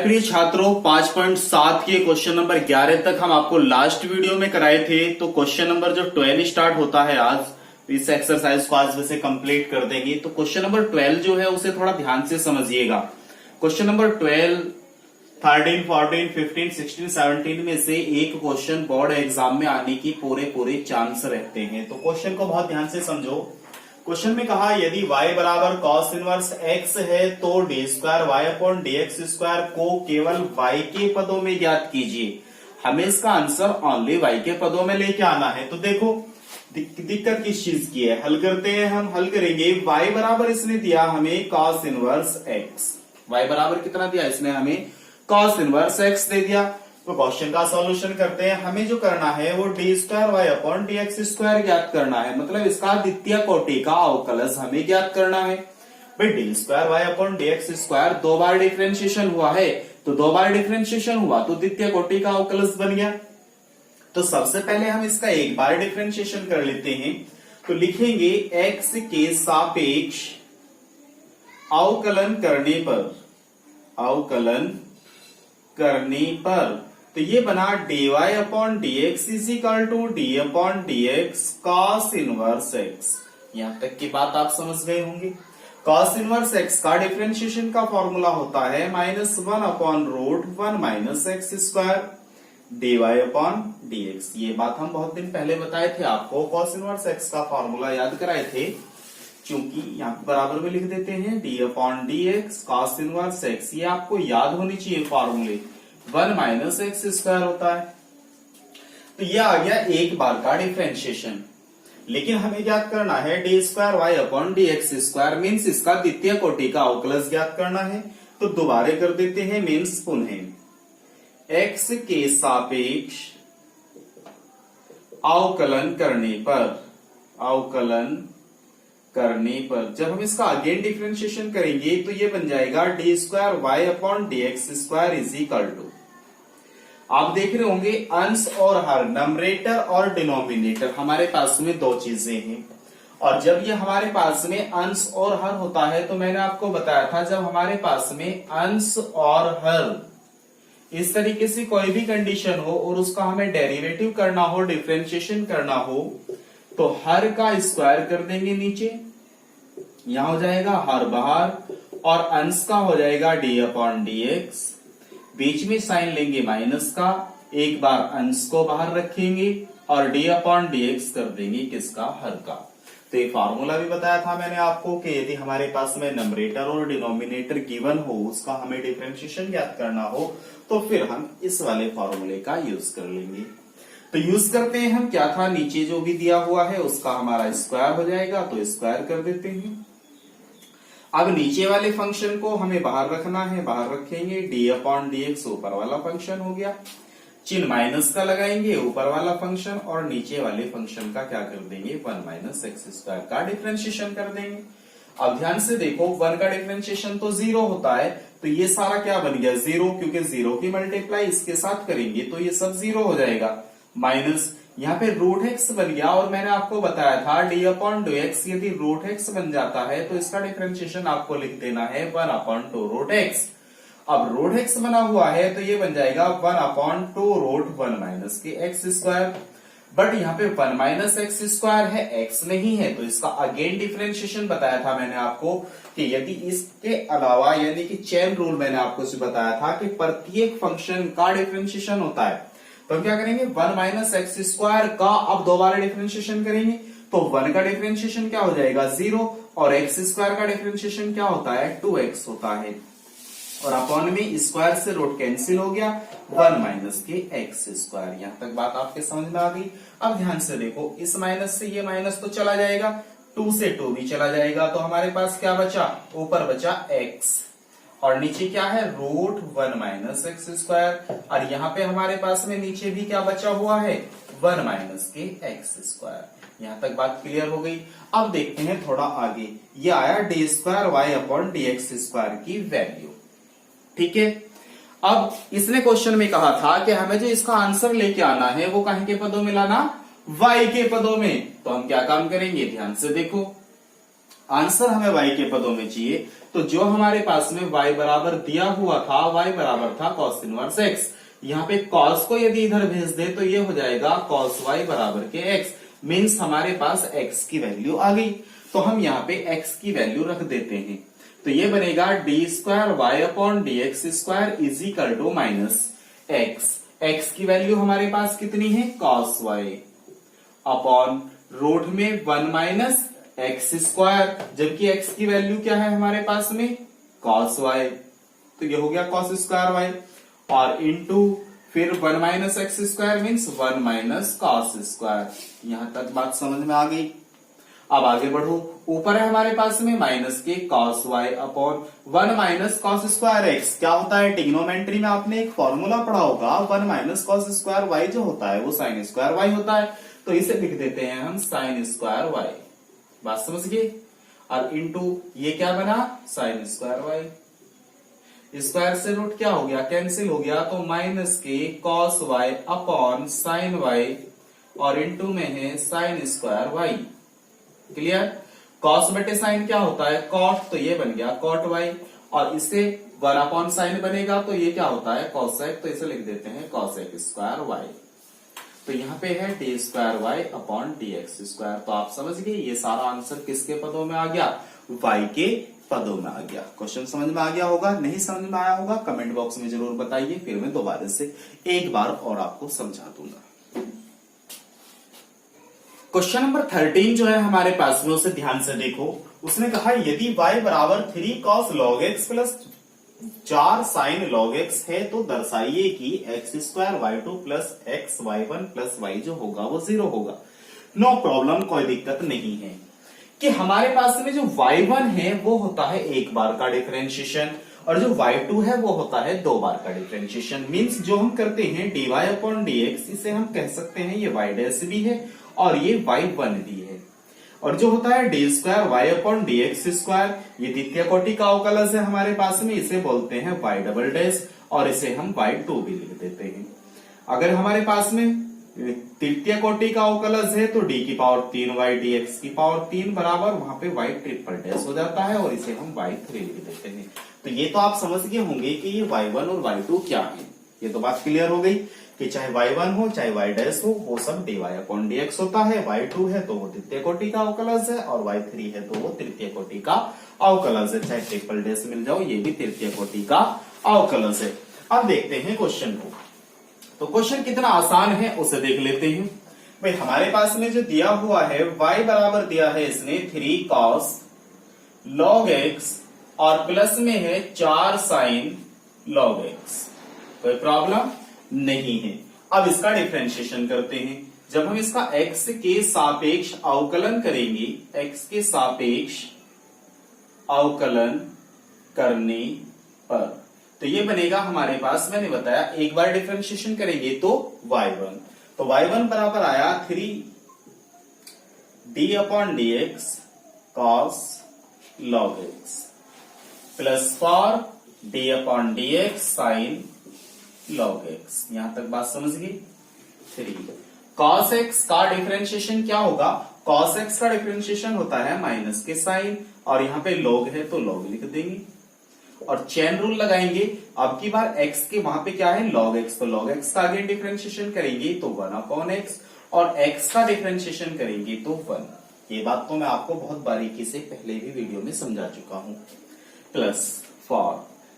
प्रिय छात्रों 5.7 के क्वेश्चन नंबर 11 तक हम आपको लास्ट वीडियो में कराए थे। तो क्वेश्चन नंबर जो 12 स्टार्ट होता है आज, इस एक्सरसाइज को आज वैसे कंप्लीट कर देंगे। तो क्वेश्चन नंबर 12 जो है उसे थोड़ा ध्यान से समझिएगा। क्वेश्चन नंबर 12, 13, 14, 15, 16, 17 में से एक क्वेश्चन बोर्ड एग्जाम में आने की पूरे चांस रहते हैं। तो क्वेश्चन को बहुत ध्यान से समझो। क्वेश्चन में कहा यदि y बराबर cos इनवर्स x है तो D square Y upon D x square को केवल y के पदों में ज्ञात कीजिए। हमें इसका आंसर ओनली y के पदों में लेके आना है। तो देखो दिक्कत किस चीज की है, हल करते हैं। हम हल करेंगे y बराबर इसने दिया हमें cos इनवर्स x। y बराबर कितना दिया इसने हमें, cos इनवर्स x दे दिया। तो क्वेश्चन का सॉल्यूशन करते हैं। हमें जो करना है वो D square Y upon D x square ज्ञात करना है, मतलब इसका द्वितीय कोटि का अवकलज हमें ज्ञात करना है। भाई D square Y upon D x square दो बार डिफरेंशिएशन हुआ है, तो दो बार डिफरेंशिएशन हुआ तो द्वितीय कोटि का अवकलज बन गया। तो सबसे पहले हम इसका एक बार डिफरेंशिएशन कर लेते हैं। तो लिखेंगे एक्स के सापेक्ष अवकलन करने पर तो ये बना D Y upon D x is equal to D upon D X cos inverse X. यहां तक की बात आप समझ गए होंगे। कॉस इनवर्स एक्स का डिफरेंशिएशन का फॉर्मूला होता है -1 upon root 1 minus X square D Y upon D X. ये बात हम बहुत दिन पहले बताए थे आपको, कॉस इनवर्स एक्स का फॉर्मूला याद कराए थे। क्योंकि यहाँ बराबर में लिख देते हैं D upon D X cos inverse x, ये आपको याद होनी चाहिए फॉर्मूले। 1 माइनस एक्स स्क्वायर होता है। तो ये आ गया एक बार का डिफरेंशिएशन। लेकिन हमें ज्ञात करना है d square Y upon D x square, means इसका द्वितीय कोटि का अवकलज ज्ञात करना है। तो दोबारा कर देते हैं, मीन्स पुनः एक्स के सापेक्ष अवकलन करने पर जब हम इसका अगेन डिफरेंशिएशन करेंगे तो ये बन जाएगा d square Y upon D x square is equal to, आप देख रहे होंगे अंश और हर, नंबरेटर और डिनोमिनेटर हमारे पास में दो चीजें हैं। और जब ये हमारे पास में अंश और हर होता है तो मैंने आपको बताया था जब हमारे पास में अंश और हर इस तरीके से कोई भी कंडीशन हो और उसका हमें डेरिवेटिव करना हो, डिफरेंशिएशन करना हो, तो हर का स्क्वायर कर देंगे नीचे, यहां हो जाएगा हर बाहर, और अंश का हो जाएगा डी अपॉन डी एक्स, बीच में साइन लेंगे माइनस का, एक बार अंश को बाहर रखेंगे और डी अपॉन डी एक्स कर देंगे किसका, हर का। तो ये फॉर्मूला भी बताया था मैंने आपको कि यदि हमारे पास में नंबरेटर और डिनोमिनेटर गिवन हो, उसका हमें डिफरेंशिएशन ज्ञात करना हो, तो फिर हम इस वाले फॉर्मूले का यूज कर लेंगे। तो यूज करते हैं हम, क्या था नीचे जो भी दिया हुआ है उसका हमारा स्क्वायर हो जाएगा, तो स्क्वायर कर देते हैं। अब नीचे वाले फंक्शन को हमें बाहर रखना है, बाहर रखेंगे, डी अपॉन डी एक्स ऊपर वाला फंक्शन हो गया, चिन्ह माइनस का लगाएंगे ऊपर वाला फंक्शन, और नीचे वाले फंक्शन का क्या कर देंगे 1 माइनस एक्स स्क्वायर का डिफरेंशिएशन कर देंगे। अब ध्यान से देखो 1 का डिफरेंशिएशन तो 0 होता है, तो ये सारा क्या बन गया 0, क्योंकि 0 की मल्टीप्लाई इसके साथ करेंगे तो ये सब 0 हो जाएगा, माइनस यहाँ पे रूट एक्स बन गया। और मैंने आपको बताया था डी अपॉन डी एक्स यदि रूट एक्स बन जाता है तो इसका डिफरेंशिएशन आपको लिख देना है 1 अपॉन 2 रूट एक्स। अब रूट एक्स बना हुआ है तो ये बन जाएगा 1 अपॉन 2 रूट 1 माइनस के एक्स स्क्वायर। बट यहाँ पे 1 माइनस एक्स स्क्वायर है, एक्स नहीं है, तो इसका अगेन डिफरेंशिएशन बताया था मैंने आपको कि यदि इसके अलावा यानी कि चेन रूल मैंने आपको बताया था कि प्रत्येक फंक्शन का डिफरेंशिएशन होता है, तो हम क्या करेंगे 1 माइनस एक्स स्क्वायर का अब दोबारा डिफरेंशिएशन करेंगे, तो 1 का डिफरेंशिएशन क्या हो जाएगा 0, और एक्स स्क्वायर का डिफरेंशिएशन क्या होता है 2x होता है, और अपॉन में स्क्वायर से रूट कैंसिल हो गया 1 माइनस के एक्स स्क्वायर। यहां तक बात आपके समझ में आ गई। अब ध्यान से देखो, इस माइनस से ये माइनस तो चला जाएगा, 2 से 2 भी चला जाएगा, तो हमारे पास क्या बचा, ऊपर बचा x और नीचे क्या है रूट 1 माइनस एक्स स्क्वायर, और यहाँ पे हमारे पास में नीचे भी क्या बचा हुआ है 1 माइनस के एक्स स्क्वायर। यहाँ तक बात क्लियर हो गई। अब देखते हैं थोड़ा आगे, ये आया d square Y upon D x square की वैल्यू, ठीक है। अब इसने क्वेश्चन में कहा था कि हमें जो इसका आंसर लेके आना है वो कहीं के पदों में लाना, y के पदों में। तो हम क्या काम करेंगे, ध्यान से देखो, आंसर हमें y के पदों में चाहिए, तो जो हमारे पास में y बराबर दिया हुआ था, y बराबर था cos इनवर्स x। यहाँ पे cos को यदि इधर भेज दे तो ये हो जाएगा cos y बराबर के x, मीन्स हमारे पास x की वैल्यू आ गई। तो हम यहाँ पे x की वैल्यू रख देते हैं, तो ये बनेगा d square Y upon D x square is equal to minus x. X की वैल्यू हमारे पास कितनी है, cos y अपॉन रूट में 1 माइनस एक्स स्क्वायर, जबकि x की वैल्यू क्या है हमारे पास में, cos y, तो ये हो गया cos स्क्वायर y, और इनटू फिर 1 minus X square means 1 minus cos square. यहां तक बात समझ में आ गई। अब आगे बढ़ो, ऊपर है हमारे पास में माइनस के cos y upon 1 minus cos square x। क्या होता है, टिग्नोमेट्री में आपने एक फॉर्मूला पढ़ा होगा, 1 माइनस cos स्क्वायर y जो होता है वो sin स्क्वायर y होता है, तो इसे लिख देते हैं हम sin स्क्वायर y। बात समझ गए। और इनटू ये क्या बना, sin स्क्वायर y, स्क्वायर से रूट क्या हो गया, कैंसिल हो गया, तो माइनस के cos y upon sin y, और इनटू में है sin square y। Clear. cos बटे साइन क्या होता है, cot, तो ये बन गया cot y, और इससे 1 अपॉन साइन बनेगा तो ये क्या होता है cosec, तो इसे लिख देते हैं cosec स्क्वायर y। तो यहाँ पे है d square Y upon D x square. तो आप समझ गए ये सारा आंसर किसके पदों में आ गया, y के पदों में आ गया। क्वेश्चन समझ में आ गया होगा, नहीं समझ में आया होगा कमेंट बॉक्स में जरूर बताइए, फिर मैं दोबारा से एक बार और आपको समझा दूंगा। क्वेश्चन नंबर 13 जो है हमारे पास में, उसे ध्यान से देखो। उसने कहा यदि y बराबर 3 cos log x plus 4 sin log x है तो दर्शाइए कि x square y2 plus x y1 plus y जो होगा वो 0 होगा। नो प्रॉब्लम, कोई दिक्कत नहीं है कि हमारे पास में जो y1 है वो होता है एक बार का डिफरेंशिएशन, और जो y2 है वो होता है 2 बार का डिफरेंशिएशन। मींस जो हम करते हैं dy अपॉन dx, इसे हम कह सकते हैं ये y डैश भी है और ये y1 भी है। और जो होता है d square Y upon D x square, ये द्वितीय कोटि का अवकलज है हमारे पास में, इसे बोलते हैं वाई डबल डैश, और इसे हम y2 भी लिख देते हैं। अगर हमारे पास में तृतीय कोटि का अवकलज है तो d की पावर 3y dx की पावर 3 बराबर, वहां पे y ट्रिपल डैश हो जाता है और इसे हम y3 लिख देते हैं। तो ये तो आप समझ गए होंगे कि ये y1 और y2 क्या है। ये तो बात क्लियर हो गई कि चाहे y1 हो चाहे y डैश हो, वो सब dy अपॉन dx होता है। y2 है तो वो द्वितीय कोटि का अवकलज है, और y3 है तो वो तृतीय कोटि का अवकलज है। चाहे ट्रिपल डैश मिल जाओ, ये भी तृतीय कोटि का अवकलज है। अब देखते हैं क्वेश्चन को। तो क्वेश्चन कितना आसान है उसे देख लेते हैं। भाई हमारे पास में जो दिया हुआ है y बराबर दिया है इसने 3 cos log x, और प्लस में है 4 sin log x। कोई प्रॉब्लम नहीं है। अब इसका डिफरेंशिएशन करते हैं। जब हम इसका x के सापेक्ष अवकलन करेंगे, x के सापेक्ष अवकलन करने पर, तो ये बनेगा हमारे पास, मैंने बताया एक बार डिफरेंशिएशन करेंगे तो y1, तो y1 बराबर आया 3d upon dx cos log x plus 4d upon dx sin log x। यहां तक बात समझ गई। 3 cos x का डिफरेंशिएशन क्या होगा, cos x का डिफरेंशिएशन होता है माइनस के साइन, और यहां पे log है तो log लिख देंगे और चेन रूल लगाएंगे। अब की बार x के वहां पे क्या है log x, तो log x का अगेन डिफरेंशिएशन करेंगे तो 1 अपॉन x, और x का डिफरेंशिएशन करेंगे तो 1। ये बात तो मैं आपको बहुत बारीकी से पहले भी वीडियो में समझा चुका हूं। प्लस 4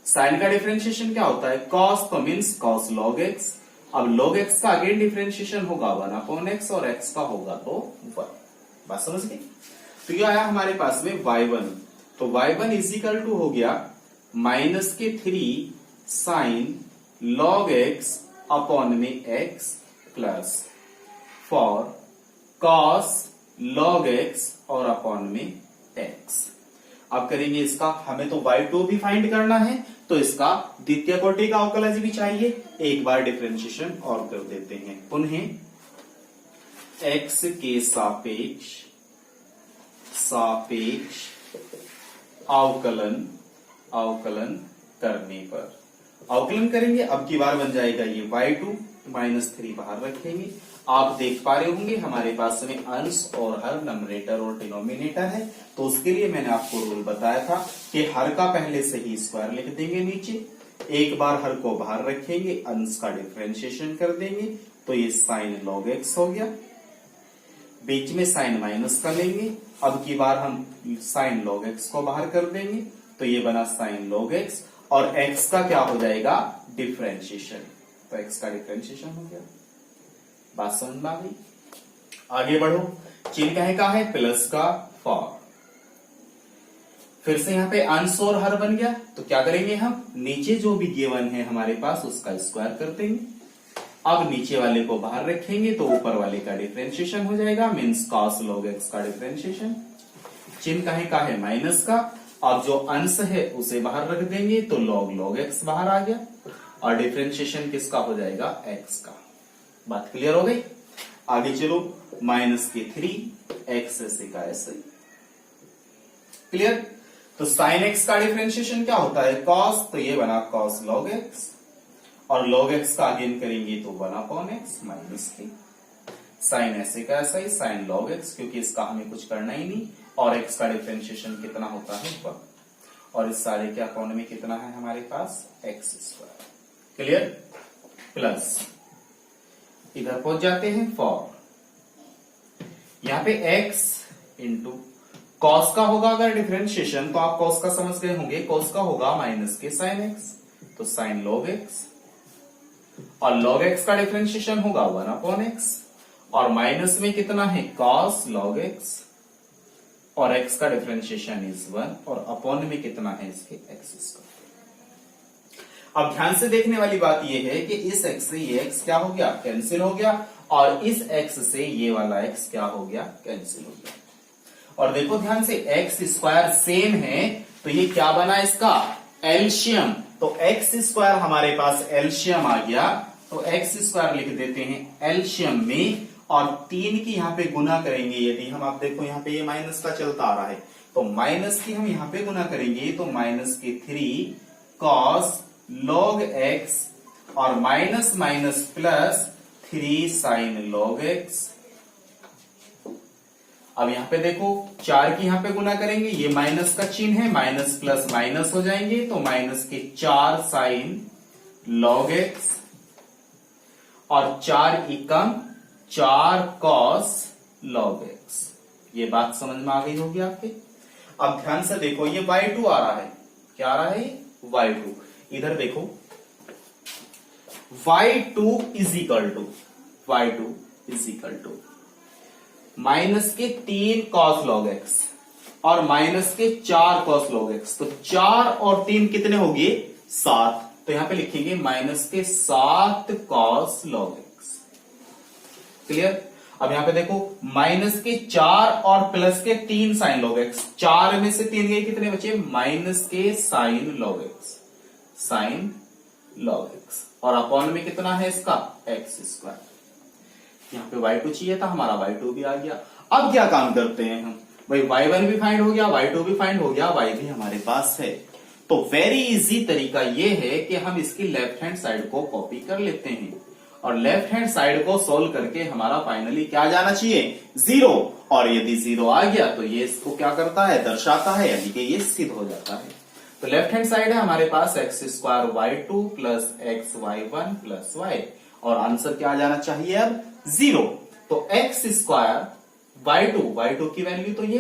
साइन का डिफरेंशिएशन क्या होता है cos, तो मीन्स cos log x। अब log x का अगेन डिफरेंशिएशन होगा 1 अपॉन x, और x का होगा तो 1। बात समझ गई। तो ये आया हमारे पास में y1, तो y1 इज इक्वल टू हो गया माइनस के 3 साइन log x अपॉन में x plus 4 cos log x और अपॉन में x। अब करेंगे इसका, हमें तो y2 भी फाइंड करना है, तो इसका द्वितीय कोटि का अवकलज भी चाहिए। एक बार डिफरेंशिएशन और कर देते हैं। पुनः x के सापेक्ष अवकलन करने पर, अवकलन करेंगे। अब की बार बन जाएगा ये y2 माइनस 3 बाहर रखेंगे, आप देख पा रहे होंगे हमारे पास में अंश और हर नंबरेटर और डिनोमिनेटर है, तो उसके लिए मैंने आपको रूल बताया था कि हर का पहले से ही स्क्वायर लिख देंगे नीचे, एक बार हर को बाहर रखेंगे, अंश का डिफरेंशिएशन कर देंगे, तो ये साइन लॉग एक्स हो गया, बीच में साइन माइनस का लेंगे, अब की बार हम साइन लॉग एक्स को बाहर कर देंगे, तो ये बना साइन लॉग एक्स, और एक्स का क्या हो जाएगा डिफरेंशिएशन, तो एक्स का डिफरेंशिएशन हो गया। बात समझ में आ गई? आगे बढ़ो, चिन्ह कहे का है प्लस का फॉर, फिर से यहां पे अंश और हर बन गया, तो क्या करेंगे हम नीचे जो भी गिवन है हमारे पास उसका स्क्वायर कर देंगे, अब नीचे वाले को बाहर रखेंगे तो ऊपर वाले का डिफरेंशिएशन हो जाएगा, मीन्स कॉस लॉग एक्स का डिफरेंशिएशन। चिन्ह कहे का है माइनस का, अब जो अंश है उसे बाहर रख देंगे तो लॉग लॉग एक्स बाहर आ गया, और डिफरेंशिएशन किसका हो जाएगा एक्स का। बात क्लियर हो गई? आगे चलो, माइनस के 3 एक्स ऐसे का ऐसे, क्लियर? तो साइन एक्स का डिफरेंशिएशन क्या होता है कॉस, तो ये बना कॉस लॉग एक्स, और लॉग एक्स का अगेन करेंगे तो 1/x माइनस के, साइन ऐसे का ऐसा ही साइन लॉग एक्स, क्योंकि इसका हमें कुछ करना ही नहीं, और एक्स का डिफरेंशिएशन कितना होता है 1, और इस सारे के अकाउंट में कितना है हमारे पास एक्स स्क्वायर, क्लियर? प्लस इधर पहुंच जाते हैं फॉर, यहां पे x इंटू कॉस का होगा अगर डिफरेंशिएशन, तो आप कॉस का समझ गए होंगे, कॉस का होगा माइनस के साइन एक्स, तो साइन लॉग एक्स, और लॉग एक्स का डिफरेंशिएशन होगा 1/x, और माइनस में कितना है कॉस लॉग एक्स, और x का डिफरेंशिएशन इज 1, और अपॉन में कितना है इसके एक्स स्क्वायर। अब ध्यान से देखने वाली बात यह है कि इस x से ये x क्या हो गया कैंसिल हो गया, और इस x से ये वाला x क्या हो गया कैंसिल हो गया, और देखो ध्यान से x स्क्वायर सेम है, तो ये क्या बना इसका एलशियम, तो x स्क्वायर हमारे पास एलशियम आ गया, तो x स्क्वायर लिख देते हैं एलशियम में, और 3 की यहाँ पे गुना करेंगे, यदि हम आप देखो यहाँ पे ये माइनस का चलता आ रहा है, तो माइनस की हम यहाँ पे गुना करेंगे, तो माइनस के 3 कॉस लॉग एक्स, और minus minus plus 3 sign log x. अब यहां पे देखो 4 की यहां पे गुना करेंगे, ये माइनस का चिन्ह है, माइनस प्लस माइनस हो जाएंगे, तो माइनस के 4 साइन लॉग एक्स, और 4 एकम 4 कॉस लॉग एक्स। ये बात समझ में आ गई होगी आपके? अब ध्यान से देखो, ये y2 आ रहा है, क्या आ रहा है y2, इधर देखो y2 is equal to minus के 3 कॉस लॉग एक्स और माइनस के 4 कॉस लॉग एक्स, तो 4 और 3 कितने हो गए 7, तो यहां पे लिखेंगे माइनस के 7 कॉस लॉग एक्स, क्लियर? अब यहां पे देखो माइनस के 4 और प्लस के 3 साइन लॉग एक्स, 4 में से 3 गए कितने बचे माइनस के sign log x, sign log x, और अपॉन में कितना है इसका एक्स स्क्वायर। यहाँ पे y2 चाहिए था, हमारा y2 भी आ गया। अब क्या काम करते हैं हम, भाई y1 भी फाइंड हो गया, y2 भी फाइंड हो गया, y भी हमारे पास है, तो वेरी इजी तरीका ये है कि हम इसकी लेफ्ट हैंड साइड को कॉपी कर लेते हैं, और लेफ्ट हैंड साइड को सोल्व करके हमारा फाइनली क्या जाना चाहिए 0, और यदि 0 आ गया तो ये इसको क्या करता है दर्शाता है, यानी कि ये सिद्ध हो जाता है। तो लेफ्ट हैंड साइड है हमारे पास x square y2 plus x y1 plus y, और आंसर क्या आ जाना चाहिए अब 0, तो एक्स स्क्वायर y2 की वैल्यू तो ये,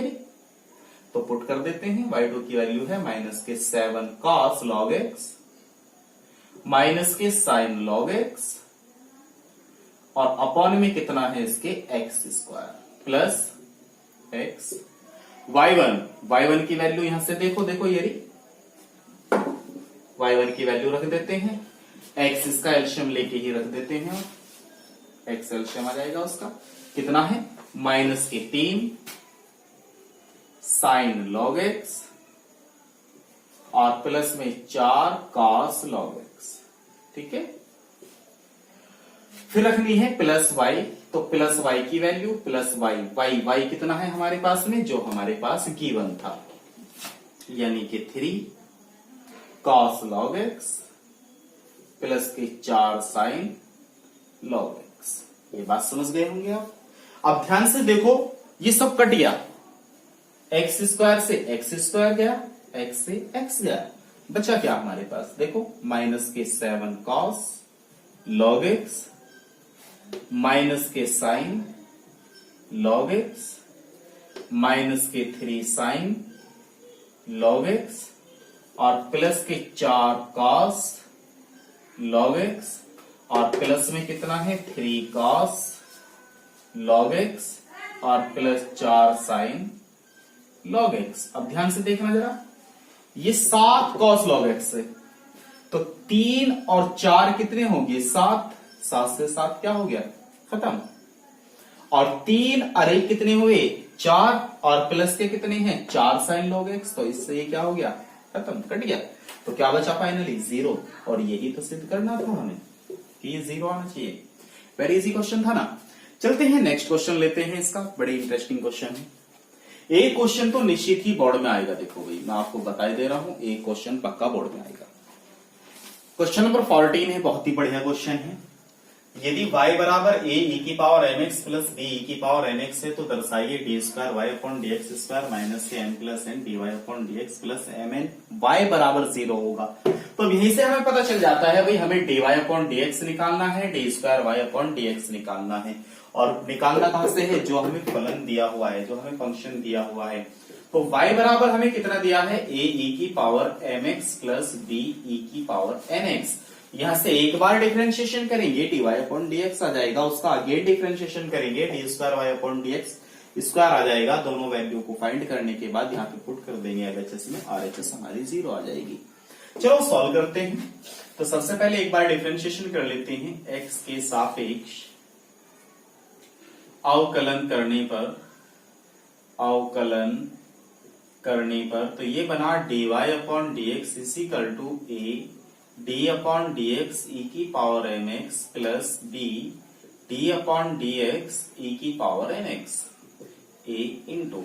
तो पुट कर देते हैं, y2 की वैल्यू है माइनस के 7 कॉस लॉग एक्स, माइनस के साइन लॉग एक्स, और अपॉन में कितना है इसके x square plus x, y1 की वैल्यू यहां से देखो ये रही, y1 की वैल्यू रख देते हैं, x इसका एल्शियम लेके ही रख देते हैं, x एल्शियम आ जाएगा उसका, कितना है माइनस के 3 साइन लॉग एक्स, और प्लस में 4 कॉस लॉग एक्स, ठीक है? फिर रखनी है प्लस y, तो प्लस y की वैल्यू प्लस y कितना है हमारे पास में, जो हमारे पास गिवन था, यानी कि 3 कॉस लॉग एक्स प्लस के 4 साइन लॉग एक्स, ये बात समझ गए होंगे आप। अब ध्यान से देखो, ये सब कट गया, एक्स स्क्वायर से एक्स स्क्वायर गया, एक्स से एक्स गया, बचा क्या हमारे पास, देखो माइनस के 7 कॉस लॉग एक्स, माइनस के साइन लॉग एक्स, माइनस के 3 साइन लॉग एक्स, और प्लस के 4 कॉस लॉग एक्स, और प्लस में कितना है 3 कॉस लॉग एक्स, और प्लस 4 साइन लॉग एक्स। अब ध्यान से देखना जरा, ये 7 कॉस लॉग एक्स है, तो 3 और 4 कितने होंगे 7, 7 से 7 क्या हो गया खत्म, और 3 अरे कितने हुए 4, और प्लस के कितने हैं 4 साइन लॉग एक्स, तो इससे ये क्या हो गया खत्म, कट गया। तो क्या बचा फाइनली 0, और यही तो सिद्ध करना था हमें कि ये 0 आना चाहिए। वेरी इजी क्वेश्चन था ना। चलते हैं नेक्स्ट क्वेश्चन लेते हैं, इसका बड़ी इंटरेस्टिंग क्वेश्चन है। एक क्वेश्चन तो निश्चित ही बोर्ड में आएगा, देखो भाई मैं आपको बता दे रहा हूं, एक क्वेश्चन पक्का बोर्ड में आएगा। क्वेश्चन नंबर 14 है, बहुत ही बढ़िया क्वेश्चन है। यदि y बराबर a e की power mx plus b e की पावर nx है तो दर्शाइए d square Y upon D x square minus के m plus n d Y upon D x plus m n y बराबर 0 होगा। तो यहीं से हमें पता चल जाता है भाई हमें d Y upon D x निकालना है, d square Y upon D x निकालना है, और निकालना कहां से है, जो हमें फलन दिया हुआ है, जो हमें फंक्शन दिया हुआ है। तो y बराबर हमें कितना दिया है, a e की power mx plus b e की पावर nx। यहां से एक बार डिफरेंशिएशन करेंगे d Y upon D x आ जाएगा, उसका अगेन डिफरेंशिएशन करेंगे d square Y upon D x square आ जाएगा। दोनों वैल्यू को फाइंड करने के बाद यहाँ पे पुट कर देंगे एलएचएस में, आरएचएस हमारी 0 आ जाएगी। चलो सॉल्व करते हैं। तो सबसे पहले एक बार डिफरेंशिएशन कर लेते हैं, एक्स के सापेक्ष अवकलन करने पर तो ये बना D Y upon D x equal to a d upon D x e की power m x plus b d upon D x e की power n x, a into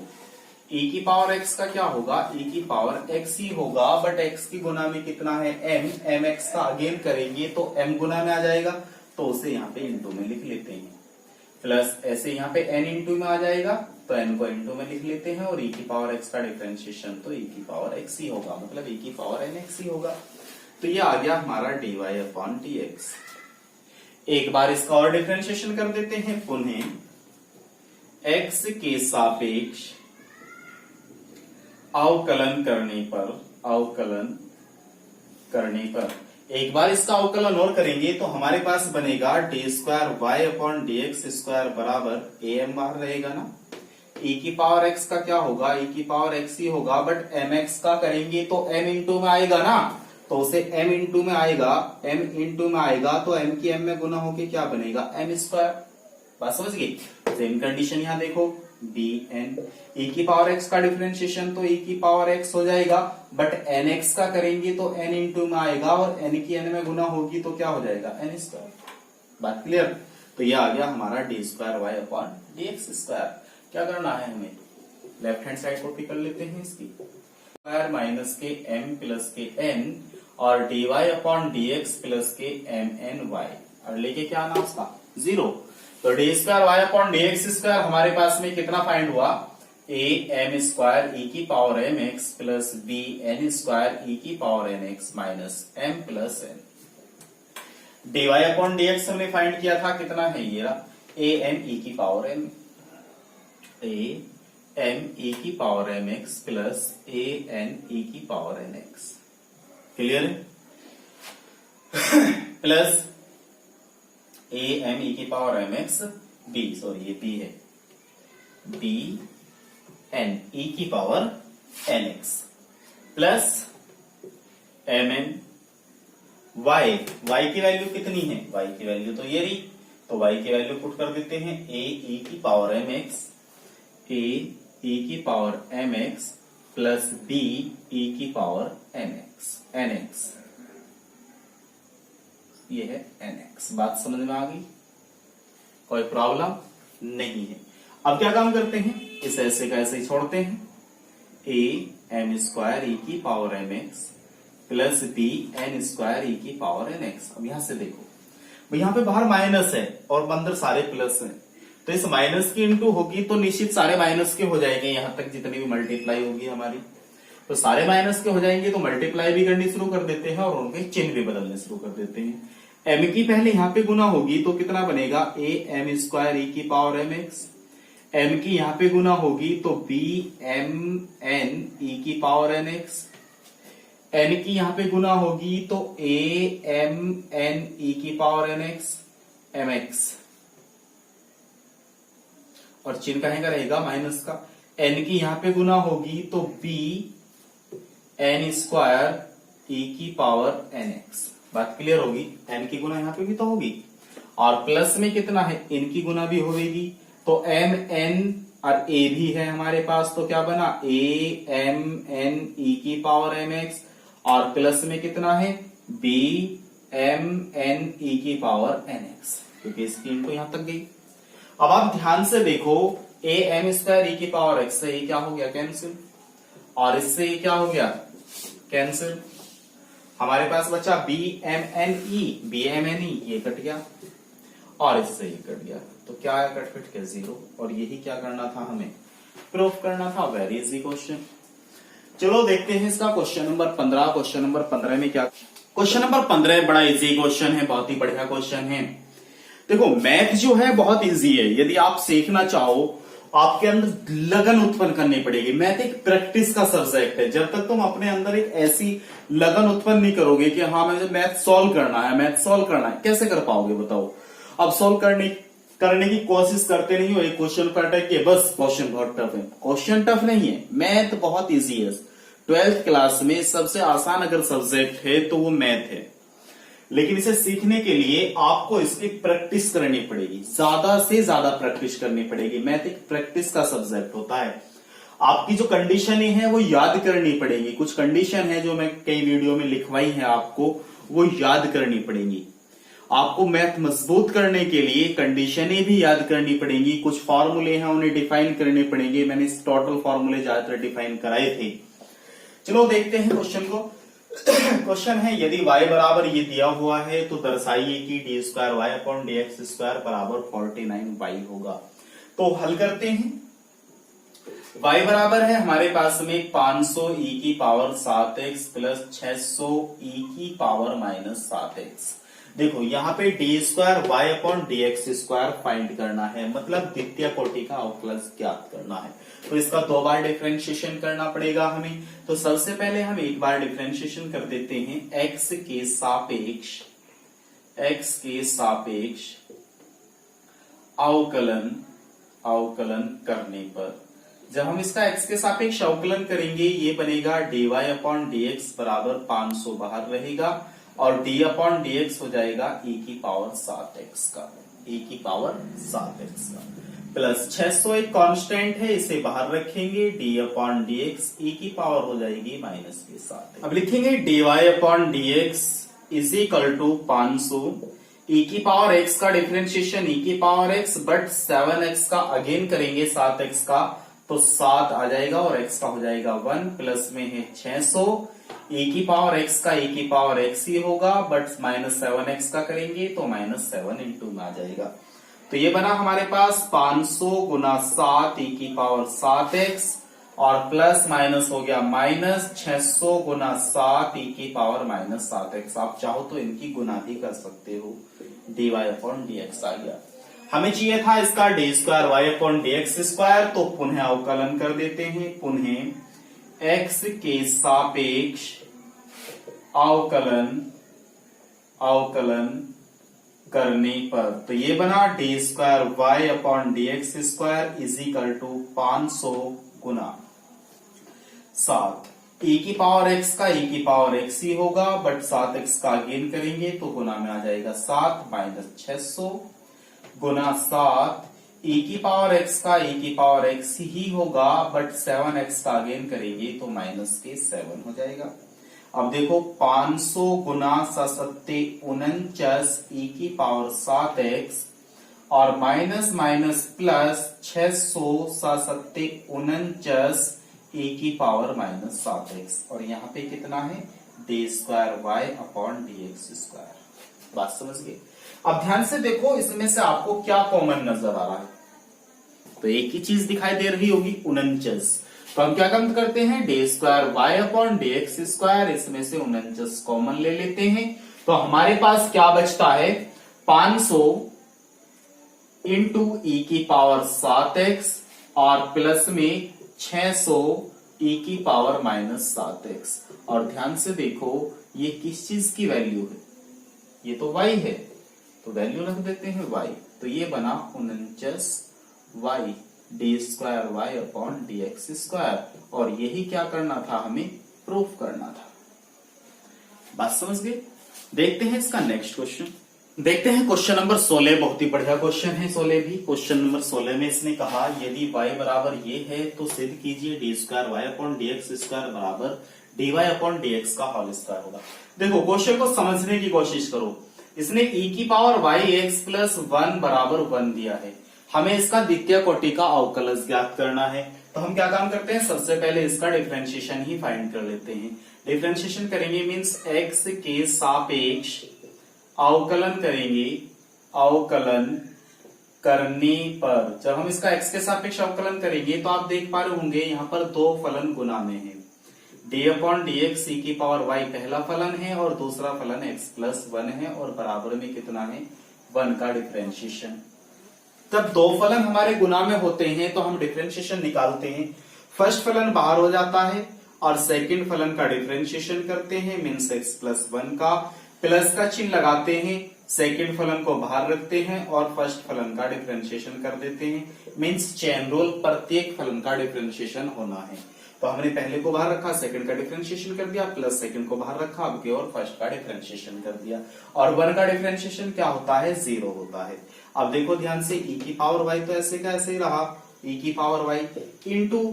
e की पावर एक्स का क्या होगा, ई की power x ही होगा, but x की गुना में कितना है एम, एम एक्स का अगेन करेंगे तो एम गुना में आ जाएगा, तो उसे यहाँ पे इंटू में लिख लेते हैं, प्लस ऐसे यहाँ पे एन इंटू में आ जाएगा तो एन को इंटू में लिख लेते हैं, और ई की पावर एक्स का डिफरेंशिएशन तो ई की पावर एक्स ही होगा, मतलब ई की पावर एन एक्स ही होगा। तो ये आ गया हमारा d Y upon D x. एक बार इसका और डिफरेंशिएशन कर देते हैं, पुनः एक्स के सापेक्ष अवकलन करने पर एक बार इसका अवकलन और करेंगे तो हमारे पास बनेगा d square Y upon D x square बराबर ए एम बाहर रहेगा ना, e की पावर x का क्या होगा, e की पावर x ही होगा, बट mx का करेंगे तो m इंटू में आएगा ना, तो उसे m इंटू में आएगा, m इंटू में आएगा तो m की m में गुना होके क्या बनेगा m स्क्वायर। बात समझ गई। सेम कंडीशन यहाँ देखो, bn e की पावर x का डिफरेंशिएशन तो e की पावर x हो जाएगा, बट nx का करेंगे तो n इंटू में आएगा, और n की n में गुना होगी तो क्या हो जाएगा n स्क्वायर। बात क्लियर। तो ये आ गया हमारा d square Y upon D x square. क्या करना है हमें, लेफ्ट हैंड साइड कॉपी कर लेते हैं इसकी, स्क्वायर माइनस के m प्लस के n और d Y upon D x plus k m n y, और लेके क्या आना उसका 0। तो D square Y upon D x square हमारे पास में कितना फाइंड हुआ, ए एम स्क्वायर ई की power m x plus b n square e की power n x minus m plus n. D Y upon D x हमने find किया था, कितना है ये रहा, ए एम ई की power m, a m e की power m x plus a n e की पावर एन एक्स। क्लियर है। प्लस ए एम ई की power m x b, sorry ये बी है, बी एन ई की power n x plus m n y, y की value कितनी है, Y की वैल्यू तो ये रही, तो वाई की वैल्यू पुट कर देते हैं, ए ई की power m x, a e की power m x plus b e की power m x, n x, ये है एन एक्स। बात समझ में आ गई, कोई प्रॉब्लम नहीं है। अब क्या काम करते हैं, इस ऐसे का ऐसे ही छोड़ते हैं, ए एम स्क्वायर ई की power m x plus b n square e की पावर एन एक्स। अब यहां से देखो, यहाँ पे बाहर माइनस है और अंदर सारे प्लस हैं, तो इस माइनस की इंटू होगी तो निश्चित सारे माइनस के हो जाएंगे, यहां तक जितनी भी मल्टीप्लाई होगी हमारी, तो सारे माइनस के हो जाएंगे तो मल्टीप्लाई भी करनी शुरू कर देते हैं और उनके चिन्ह भी बदलने शुरू कर देते हैं। एम की पहले यहाँ पे गुना होगी तो कितना बनेगा, ए एम स्क्वायर ई की पावर एम एक्स। एम की यहाँ पे गुना होगी तो बी एम एन ई की पावर एन एक्स। एन की यहाँ पे गुना होगी तो ए एम एन ई की power n x m x, और चिन्ह कहेगा रहेगा माइनस का। एन की यहाँ पे गुना होगी तो बी एन स्क्वायर ई की पावर एन एक्स। बात क्लियर होगी, एन की गुना यहाँ पे भी तो होगी, और प्लस में कितना है, इन की गुना भी होगी, तो एम एन और ए भी है हमारे पास, तो क्या बना, ए एम एन ई की पावर एम एक्स, और प्लस में कितना है, बी एम एन ई की पावर एन एक्स, क्योंकि इसकी इनको यहां तक गई। अब आप ध्यान से देखो, ए एम स्क्वायर ई की पावर एक्स से ये क्या हो गया, कैंसिल, और इससे ये क्या हो गया, कैंसिल। हमारे पास बचा b m n e, b m n e ये कट गया और इससे ये कट गया, तो क्या आया, कट कट के 0, और यही क्या करना था, हमें प्रूफ करना था। Very easy question. चलो देखते हैं इसका क्वेश्चन नंबर 15। क्वेश्चन नंबर 15 में क्या, क्वेश्चन नंबर 15 बड़ा इजी क्वेश्चन है, बहुत ही बढ़िया क्वेश्चन है। देखो मैथ जो है बहुत इजी है, यदि आप सीखना चाहो आपके अंदर लगन उत्पन्न करनी पड़ेगी। मैथ एक प्रैक्टिस का सब्जेक्ट है, जब तक तुम अपने अंदर एक ऐसी लगन उत्पन्न नहीं करोगे कि हाँ मुझे मैथ सॉल्व करना है, मैथ सॉल्व करना है, कैसे कर पाओगे बताओ। अब सॉल्व करने की कोशिश करते नहीं हो, एक क्वेश्चन पर अटैक किए बस क्वेश्चन बहुत टफ है। क्वेश्चन टफ नहीं है, मैथ बहुत इजी है। 12th क्लास में सबसे आसान अगर सब्जेक्ट है तो वो मैथ है, लेकिन इसे सीखने के लिए आपको इसकी प्रैक्टिस करनी पड़ेगी, ज्यादा से ज्यादा प्रैक्टिस करनी पड़ेगी। मैथ एक प्रैक्टिस का सब्जेक्ट होता है। आपकी जो कंडीशन है वो याद करनी पड़ेगी, कुछ कंडीशन है जो मैं कई वीडियो में लिखवाई है आपको, वो याद करनी पड़ेगी। आपको मैथ मजबूत करने के लिए कंडीशनें भी याद करनी पड़ेंगी, कुछ फॉर्मूले हैं उन्हें डिफाइन करने पड़ेंगे। मैंने टोटल फॉर्मूले ज्यादातर डिफाइन कराए थे। चलो देखते हैं क्वेश्चन को। क्वेश्चन है, यदि y बराबर ये दिया हुआ है तो दर्शाइए कि d square Y upon D x square बराबर 49y होगा। तो हल करते हैं। y बराबर है हमारे पास में 500 e की पावर 7x प्लस 600 e की पावर माइनस 7x। देखो यहाँ पे d square Y upon D x square find करना है, मतलब द्वितीय कोटि का अवकलज ज्ञात करना है। तो इसका 2 बार डिफरेंशिएशन करना पड़ेगा हमें। तो सबसे पहले हम एक बार डिफरेंशिएशन कर देते हैं, x के सापेक्ष अवकलन करने पर, जब हम इसका x के सापेक्ष अवकलन करेंगे ये बनेगा dy अपॉन dx बराबर 500 बाहर रहेगा, और d अपॉन dx हो जाएगा e की पावर 7x का, प्लस 600 एक कांस्टेंट है, इसे बाहर रखेंगे, d अपॉन dx e की पावर हो जाएगी माइनस के साथ। अब लिखेंगे dy upon dx is equal to 500 e की पावर x का डिफरेंशिएशन e की पावर x, बट 7x का अगेन करेंगे 7x का, तो 7 आ जाएगा और x का हो जाएगा 1, प्लस में है 600 e की पावर x का e की पावर x ही होगा, बट माइनस 7x का करेंगे तो माइनस 7 इंटू में आ जाएगा। तो ये बना हमारे पास 500 गुना 7 e की पावर 7x, और प्लस माइनस हो गया माइनस 600 गुना 7 e की पावर माइनस 7x। आप चाहो तो इनकी गुना भी कर सकते हो, dy अपॉन dx आ गया। हमें चाहिए था इसका d square Y upon D x square, तो पुनः अवकलन कर देते हैं। पुनः x के सापेक्ष अवकलन करने पर, तो ये बना d square Y upon D x square is equal to 500 गुना 7 e की पावर x का e की पावर x ही होगा, बट 7x का अगेन करेंगे तो गुना में आ जाएगा 7 माइनस 600 गुना 7 e की पावर x का e की पावर x ही होगा, बट 7x का अगेन करेंगे तो माइनस के 7 हो जाएगा। अब देखो 500 गुना 7 49 e की पावर 7x, और माइनस माइनस प्लस 600 7 49 e की पावर माइनस 7x, और यहाँ पे कितना है d square Y upon D x square. बात समझ गए। अब ध्यान से देखो इसमें से आपको क्या कॉमन नजर आ रहा है, तो एक ही चीज दिखाई दे रही होगी 49। तो हम क्या काम करते हैं, d square Y upon D x square, इसमें से 49 कॉमन ले लेते हैं। तो हमारे पास क्या बचता है, 500 इंटू ई की पावर 7x और प्लस में 600 ई की पावर माइनस 7x। और ध्यान से देखो ये किस चीज की वैल्यू है, ये तो y है, तो वैल्यू रख देते हैं y। तो ये बना 49 y d square Y upon D x square, और यही क्या करना था, हमें प्रूफ करना था। बात समझ गए। देखते हैं इसका नेक्स्ट क्वेश्चन। देखते हैं क्वेश्चन नंबर 16, बहुत ही बढ़िया क्वेश्चन है 16 भी। क्वेश्चन नंबर 16 में इसने कहा यदि y बराबर ये है तो सिद्ध कीजिए d square Y upon D x square बराबर d Y upon D x का होल स्क्वायर होगा। देखो क्वेश्चन को समझने की कोशिश करो। इसने e की पावर वाई एक्स प्लस 1 बराबर 1 दिया है, हमें इसका द्वितीय कोटि का अवकलज ज्ञात करना है। तो हम क्या काम करते हैं, सबसे पहले इसका डिफरेंशिएशन ही फाइंड कर लेते हैं। डिफरेंशिएशन करेंगे मींस x के सापेक्ष अवकलन करेंगे। अवकलन करने पर जब हम इसका x के सापेक्ष अवकलन करेंगे तो आप देख पा रहे होंगे यहाँ पर दो फलन गुना में है, D upon D x e की पावर y पहला फलन है और दूसरा फलन x प्लस 1 है, और बराबर में कितना है 1 का डिफरेंशिएशन। जब दो फलन हमारे गुना में होते हैं तो हम डिफरेंशिएशन निकालते हैं। फर्स्ट फलन बाहर हो जाता है और सेकंड फलन का डिफरेंशिएशन करते हैं, मीन्स x प्लस 1 का प्लस का चिन्ह लगाते हैं, सेकंड फलन को बाहर रखते हैं और फर्स्ट फलन का डिफरेंशिएशन कर देते हैं, मीन्स चेन रूल, प्रत्येक फलन का डिफरेंशिएशन होना है। तो हमने पहले को बाहर रखा, सेकंड का डिफरेंशिएशन कर दिया, प्लस सेकंड को बाहर रखा, अब की और फर्स्ट का डिफरेंशिएशन कर दिया। और 1 का डिफरेंशिएशन क्या होता है, 0 होता है। अब देखो ध्यान से e की पावर y तो ऐसे का ऐसे ही रहा, e की पावर y इंटू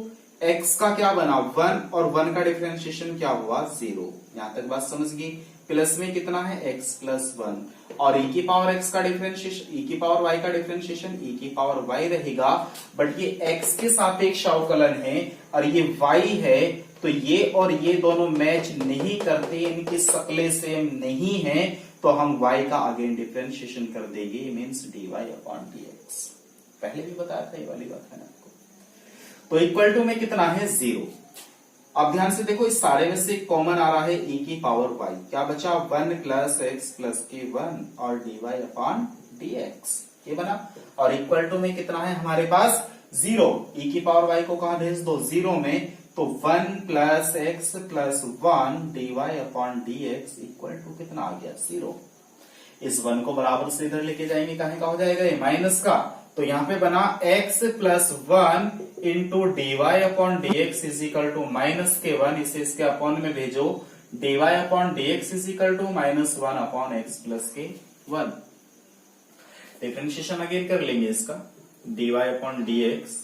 x का क्या बना 1 और 1 का डिफरेंशिएशन क्या हुआ 0। यहां तक बात समझ गई। प्लस में कितना है x प्लस 1 और e की पावर x का डिफरेंशिएशन, e की पावर y का डिफरेंशिएशन e की पावर y रहेगा, बट ये x के सापेक्ष अवकलन है और ये y है, तो ये और ये दोनों मैच नहीं करते, इनकी शक्लें सेम नहीं है, तो हम y का अगेन डिफरेंशिएशन कर देंगे, मींस dy अपॉन dx। पहले भी बताया था ये वाली बात है ना आपको। तो इक्वल टू में कितना है 0। अब ध्यान से देखो इस सारे में से कॉमन आ रहा है e की पावर y, क्या बचा 1 प्लस x प्लस के 1 और dy अपॉन dx, ये बना। और इक्वल टू में कितना है हमारे पास 0, e की पावर y को कहां भेज दो 0 में, तो 1 plus x plus 1 dy upon dx equal to कितना आ गया 0। इस 1 को बराबर से इधर लेके जाएंगे, कहां का हो जाएगा ये माइनस का, तो यहाँ पे बना x plus 1 into d Y upon D x is equal to minus के 1, इसे इसके अपॉन में भेजो, d Y upon D x is equal to minus 1 upon x plus के 1। डिफरेंशिएशन अगेन कर लेंगे इसका, d Y upon D x.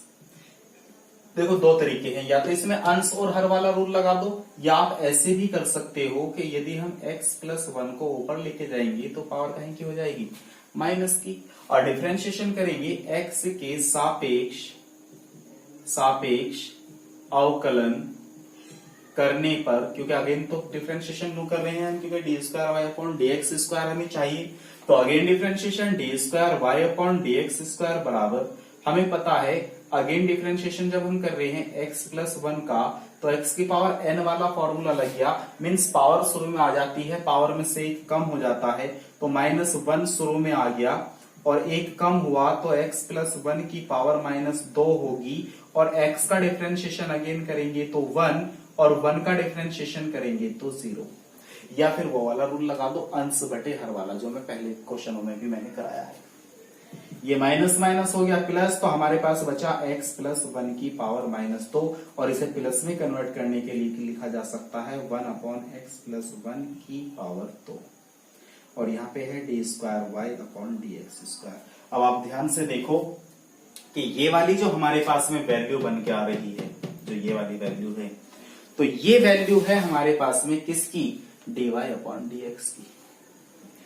देखो दो तरीके हैं, या तो इसमें अंश और हर वाला रूल लगा दो, या आप ऐसे भी कर सकते हो कि यदि हम x प्लस 1 को ऊपर लेके जाएंगे तो पावर कहीं की हो जाएगी माइनस की, और डिफरेंशिएशन करेंगे x के सापेक्ष अवकलन करने पर, क्योंकि अगेन तो डिफरेंशिएशन क्यों कर रहे हैं, क्योंकि d square Y upon D x square हमें चाहिए, तो again differentiation d square Y upon D x square बराबर, हमें पता है अगेन डिफरेंशिएशन जब हम कर रहे हैं x प्लस 1 का, तो x की पावर n वाला फॉर्मूला लग गया, मीन्स पावर शुरू में आ जाती है, पावर में से एक कम हो जाता है, तो माइनस 1 शुरू में आ गया और एक कम हुआ, तो x प्लस 1 की पावर माइनस 2 होगी, और x का डिफरेंशिएशन अगेन करेंगे तो 1 और 1 का डिफरेंशिएशन करेंगे तो 0, या फिर वो वाला रूल लगा दो अंश बटे हर वाला, जो मैं पहले क्वेश्चनों में भी मैंने कराया है। ये माइनस माइनस हो गया प्लस, तो हमारे पास बचा x प्लस 1 की पावर माइनस 2, और इसे प्लस में कन्वर्ट करने के लिए लिखा जा सकता है 1 अपॉन एक्स प्लस 1 की पावर 2, और यहाँ पे है d square Y upon D x square. अब आप ध्यान से देखो कि ये वाली जो हमारे पास में वैल्यू बन के आ रही है, जो ये वाली वैल्यू है, तो ये वैल्यू है हमारे पास में किसकी, d Y upon D x की।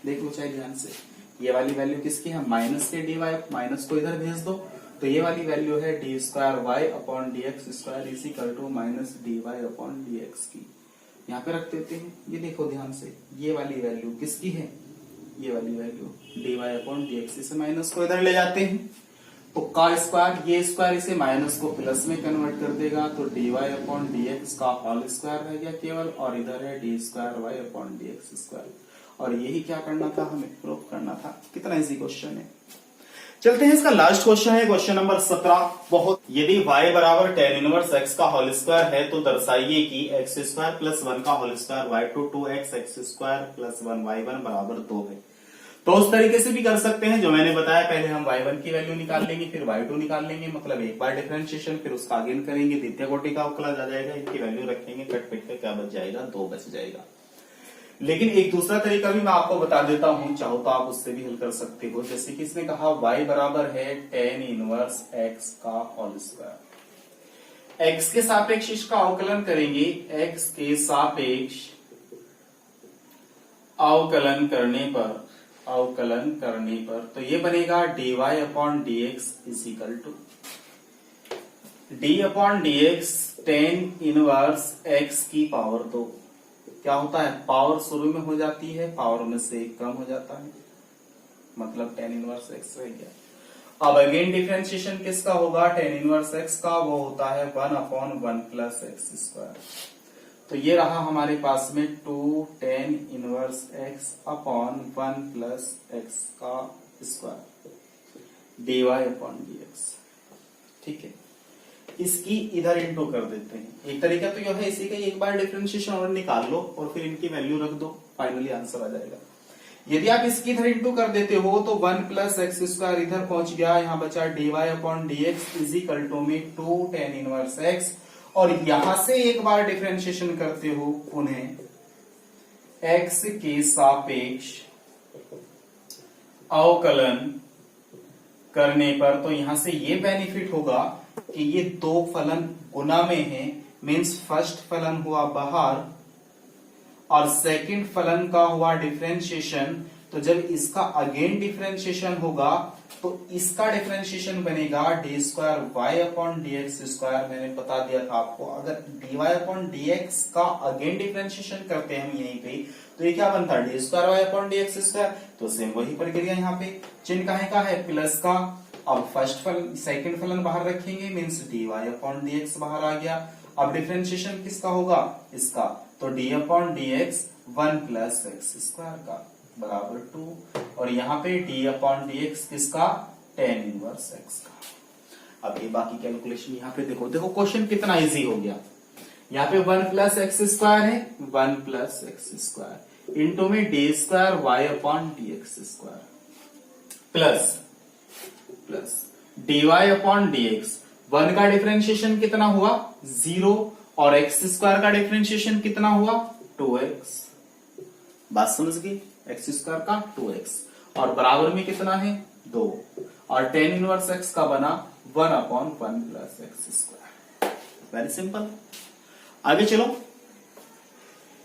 देख लो चाहे ध्यान से, ये वाली वैल्यू किसकी है, माइनस के डी वाई, माइनस को इधर भेज दो, तो ये वाली वैल्यू है d square Y upon D x square is equal to minus d Y upon D x की। यहाँ पे रख देते हैं, ये देखो ध्यान से, ये वाली वैल्यू किसकी है, ये वाली वैल्यू dy अपॉन dx, इसे माइनस को इधर ले जाते हैं तो का स्क्वायर, ये स्क्वायर इसे माइनस को प्लस में कन्वर्ट कर देगा तो dy अपॉन dx का होल स्क्वायर रह गया केवल, और इधर है d square Y upon dx square. और यही क्या करना था, हमें प्रूव करना था। कितना इजी क्वेश्चन है। चलते हैं इसका लास्ट क्वेश्चन है, क्वेश्चन नंबर 17। बहुत, यदि y बराबर tan इनवर्स x का होल स्क्वायर है तो दर्शाइए कि x स्क्वायर प्लस 1 का whole square y2 2x x square plus 1 y1 बराबर 2 है। तो उस तरीके से भी कर सकते हैं जो मैंने बताया, पहले हम y1 की वैल्यू निकाल लेंगे, फिर y2 निकाल लेंगे, मतलब एक बार डिफरेंशिएशन, फिर उसका अगेन करेंगे, द्वितीय कोटि का अवकलज आ जाएगा, इनकी वैल्यू रखेंगे, कट पिट कर क्या बच जाएगा, 2 बच जाएगा। लेकिन एक दूसरा तरीका भी मैं आपको बता देता हूं, चाहो तो आप उससे भी हल कर सकते हो। जैसे कि इसने कहा y बराबर है tan इनवर्स x का होल स्क्वायर, x के सापेक्ष इसका अवकलन करेंगे, x के सापेक्ष अवकलन करने पर तो ये बनेगा dy upon dx is equal to d upon dx tan inverse x की पावर 2। क्या होता है, पावर शुरू में हो जाती है, पावर में से कम हो जाता है, मतलब tan इनवर्स x रह गया। अब अगेन डिफरेंशिएशन किसका होगा, tan इनवर्स x का, वो होता है 1 अपॉन 1 प्लस एक्स स्क्वायर। तो ये रहा हमारे पास में 2 tan inverse x upon 1 plus x का स्क्वायर dy अपॉन dx। ठीक है, इसकी इधर इंटू कर देते हैं। एक तरीका तो यह है, इसी का एक बार डिफरेंशिएशन और निकाल लो और फिर इनकी वैल्यू रख दो, फाइनली आंसर आ जाएगा। यदि आप इसकी इधर इंटू कर देते हो तो 1 प्लस एक्स स्क्वायर इधर पहुंच गया, यहां बचा dy upon dx is equal to में 2 tan इनवर्स x, और यहां से एक बार डिफरेंशिएशन करते हो उन्हें x के सापेक्ष अवकलन करने पर, तो यहां से ये बेनिफिट होगा कि ये दो फलन गुना में है, मीन्स फर्स्ट फलन हुआ बाहर और सेकंड फलन का हुआ डिफरेंशिएशन। तो जब इसका अगेन डिफरेंशिएशन होगा तो इसका डिफरेंशिएशन बनेगा d square Y upon D x square. मैंने बता दिया था आपको, अगर d Y upon D x का अगेन डिफरेंशिएशन करते हैं हम यहीं पे, तो ये क्या बनता है, d square Y upon D x square. तो सेम वही प्रक्रिया यहाँ पे, चिन्ह काहे का है, प्लस का। अब फर्स्ट फलन सेकंड फलन बाहर रखेंगे, means d Y upon D x बाहर आ गया। अब डिफरेंशिएशन किसका होगा, इसका, तो d upon D x 1 plus x square का बराबर 2, और यहाँ पे डी अपॉन डी एक्स किसका, tan इनवर्स एक्स का। अब ये बाकी कैलकुलेशन यहाँ पे देखो, देखो क्वेश्चन कितना इजी हो गया। यहाँ पे 1 प्लस एक्स स्क्वायर है, 1 प्लस एक्स स्क्वायर इंटू में d square Y upon D x square plus d Y upon D x. 1 का डिफरेंशिएशन कितना हुआ, 0, और एक्स स्क्वायर का डिफरेंशिएशन कितना हुआ, 2x। बात समझ गई, एक्स स्क्वायर का 2x, और बराबर में कितना है, 2, और tan इनवर्स x का बना 1 upon 1 plus x square. Very simple. आगे चलो,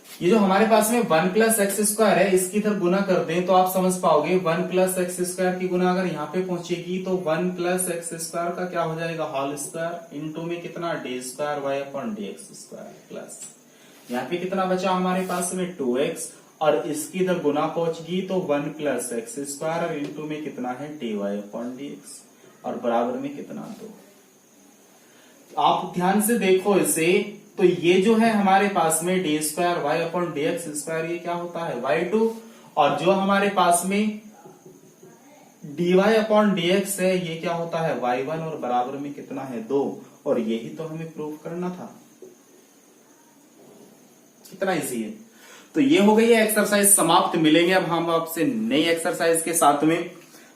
ये जो हमारे पास में 1 प्लस एक्स स्क्वायर है, इसकी इधर गुना कर दें तो आप समझ पाओगे। 1 प्लस एक्स स्क्वायर की गुना अगर यहाँ पे पहुंचेगी तो 1 प्लस एक्स स्क्वायर का क्या हो जाएगा, होल स्क्वायर इंटू में कितना, d square Y upon D x square plus यहाँ पे कितना बचा हमारे पास में 2x, और इसकी इधर गुना पहुंचगी तो 1 प्लस एक्स स्क्वायर और इंटू में कितना है, d Y upon D x, और बराबर में कितना, 2। आप ध्यान से देखो इसे, तो ये जो है हमारे पास में d square Y upon D x square, ये क्या होता है, y2, और जो हमारे पास में d Y upon D x है, ये क्या होता है, y1, और बराबर में कितना है, 2। और यही तो हमें प्रूव करना था। कितना इजी है। तो ये हो गई है एक्सरसाइज समाप्त। मिलेंगे अब हम आपसे नई एक्सरसाइज के साथ में,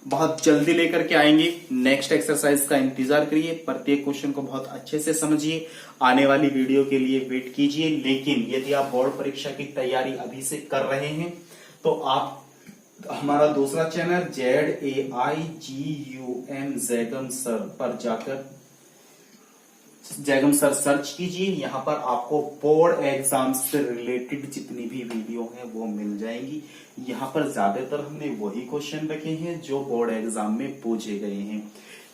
बहुत जल्दी लेकर के आएंगे। नेक्स्ट एक्सरसाइज का इंतजार करिए, प्रत्येक क्वेश्चन को बहुत अच्छे से समझिए, आने वाली वीडियो के लिए वेट कीजिए। लेकिन यदि आप बोर्ड परीक्षा की तैयारी अभी से कर रहे हैं तो आप हमारा दूसरा चैनल ZAIGUM जैगम सर पर जाकर जैगम सर सर्च कीजिए। यहाँ पर आपको बोर्ड एग्जाम से रिलेटेड जितनी भी वीडियो हैं वो मिल जाएंगी। यहाँ पर ज्यादातर हमने वही क्वेश्चन रखे हैं जो बोर्ड एग्जाम में पूछे गए हैं।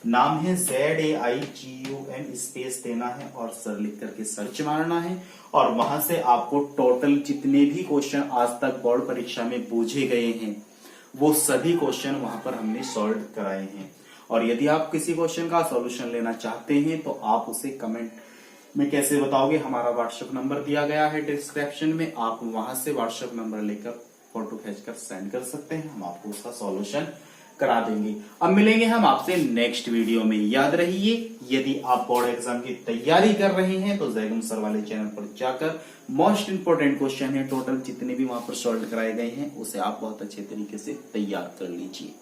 नाम है ZAIGUM, स्पेस देना है और सर लिख करके सर्च मारना है, और वहां से आपको टोटल जितने भी क्वेश्चन आज तक बोर्ड परीक्षा में पूछे गए हैं वो सभी क्वेश्चन वहां पर हमने सॉल्व कराए हैं। और यदि आप किसी क्वेश्चन का सॉल्यूशन लेना चाहते हैं तो आप उसे कमेंट में कैसे बताओगे, हमारा व्हाट्सएप नंबर दिया गया है डिस्क्रिप्शन में, आप वहां से व्हाट्सएप नंबर लेकर फोटो खींचकर सेंड कर सकते हैं, हम आपको उसका सॉल्यूशन करा देंगे। अब मिलेंगे हम आपसे नेक्स्ट वीडियो में। याद रहिए, यदि आप बोर्ड एग्जाम की तैयारी कर रहे हैं तो जैगम सर वाले चैनल पर जाकर मोस्ट इंपोर्टेंट क्वेश्चन है टोटल जितने भी वहां पर सॉल्व कराए गए हैं उसे आप बहुत अच्छे तरीके से तैयार कर लीजिए।